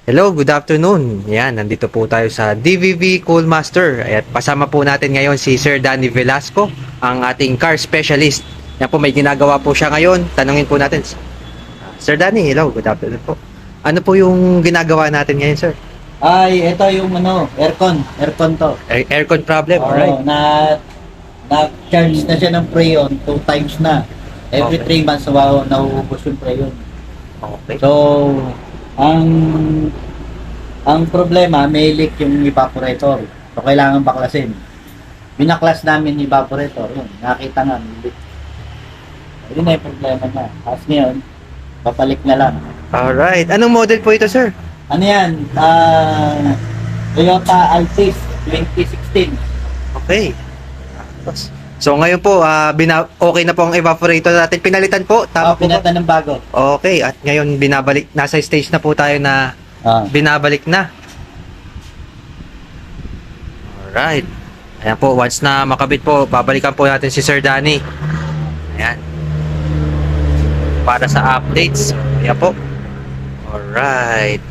Hello, good afternoon. Yan, nandito po tayo sa DVV Coolmaster. At pasama po natin ngayon si Sir Danny Velasco, ang ating car specialist. Yan po, may ginagawa po siya ngayon. Tanungin po natin. Sir Danny, hello, good afternoon po. Ano po yung ginagawa natin ngayon, sir? Ay, ito yung aircon. Aircon to. Aircon problem, Oo, alright. na-charge na siya ng Freon 2 times na. Every Okay. 3 months, nauubos yung Freon. Okay. So, ang problema, may leak yung evaporator. So, kailangan baklasin. Binaklas namin yung evaporator. Yun, nakita nga, may leak. Yun na yung problema na. Tapos ngayon, papalik na lang. Alright. Anong model po ito, sir? Ano yan? Toyota Altis 2016. Okay. So ngayon po, okay na po ang evaporator natin. Pinalitan po. Tama po ba? Pinata ng bago. Okay. At ngayon, nasa stage na po tayo na binabalik na. Alright. Ayan po, once na makabit po, babalikan po natin si Sir Danny. Ayan. Para sa updates. Ayan po. Alright.